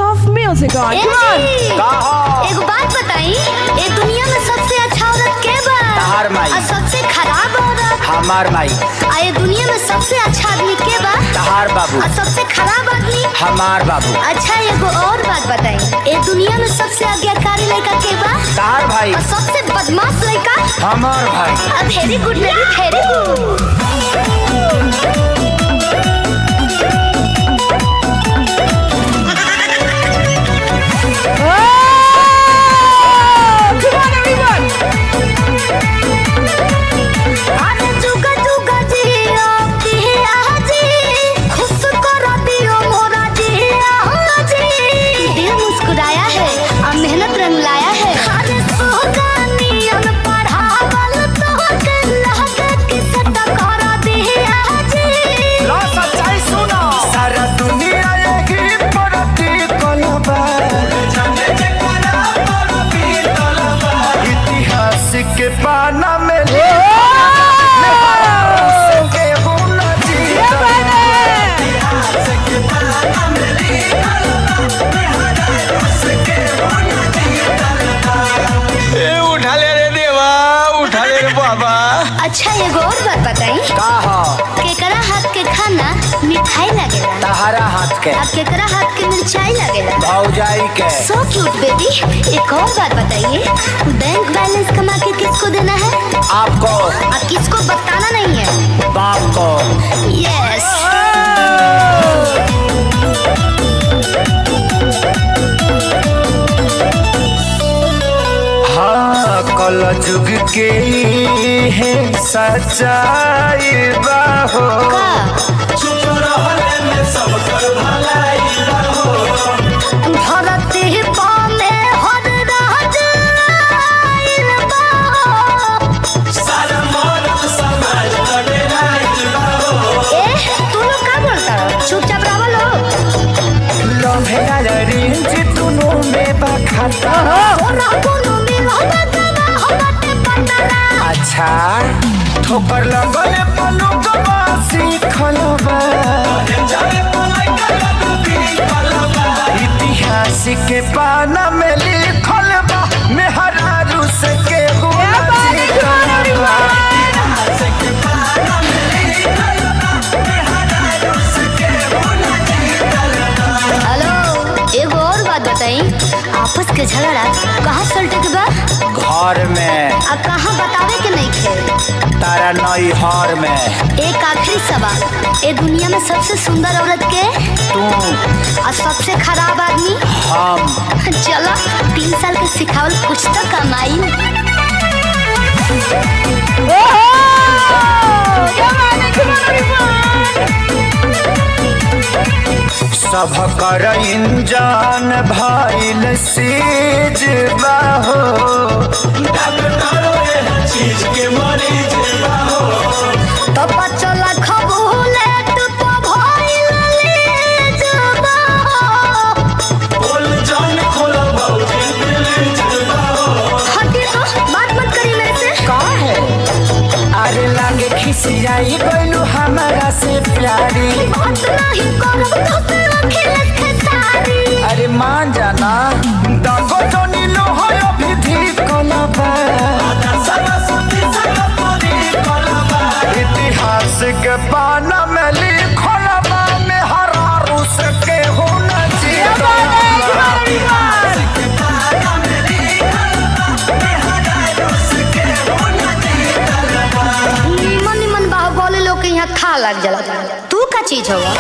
of music on. Come on. एक बात बताई, ये दुनिया में सबसे अच्छा औरत के बा? तहार माई। और सबसे खराब औरत? हमार माई। ये दुनिया में सबसे अच्छा आदमी के बा? तहार बाबू। और सबसे खराब आदमी? हमार बाबू। अच्छा एगो और बात बताई, ये दुनिया में सबसे आज्ञाकारी लड़का के बा? तहार भाई। और सबसे बदमाश लड़का? हमार भाई। Very good baby, very good. के पाना में उठा ले रे देवा, उठा ले रे बाबा। अच्छा एगो और बात बताई, केकरा हाथ के खाना मिठाई लगेला? तहारा हाथ के। अब केकरा हाथ के मिर्चाई लगेला? भौजाई के। So cute baby. एक और बात बताइए, बैंक बैलेंस कमा के किसको देना है? आपको। अब किसको बताना नहीं है? बाप को। यस। हाँ कल जुग के है सच्चाई बाहो। चुप रहले में सब कर भलाई बाहो। धरती पामे हर राज आइल बाहो। सारा मौलत समाज लड़े राइल बाहो। तू लोग क्या बोलता है? चुपचाप रहो लोग। लम्हेरा रेंज दोनों में बखाता। अच्छा ठोकर लगल पनु गवासी खलबा। इतिहास के पाना में लिखल बा, मेहरारू से के आपस के झगड़ा कहाँ सलटे के बा? घर में। अब कहाँ बतावे के नहीं थे? तारा नई हर में। एक आखिरी सवाल, ये दुनिया में सबसे सुंदर औरत के? तू। और सबसे खराब आदमी? हम। चलो 3 साल के सिखावल कुछ तो कमाई। सब कर इंजान भइल सीज बाहो। चीज के मरीज बाहो। तो 5 लाख भूले तू तो भइल लीज बाहो। बोल जान खोला बाबू दिल बाहो। हटी तो बात मत करी मेरे से। कहाँ है? अरे लागे खिसियाई गइलू हमारा से प्यारी। बात नहीं करब तो से अखिलेश खेसारी। अरे मान जाना दागो तो नीलो हो अभी धी कलबा। इतिहास के पाना में लिखल बा, मेहरारू से केहू न जीता। निमन निमन बाहुबली लोग के यहाँ था लग जाला। तू का चीज होगा?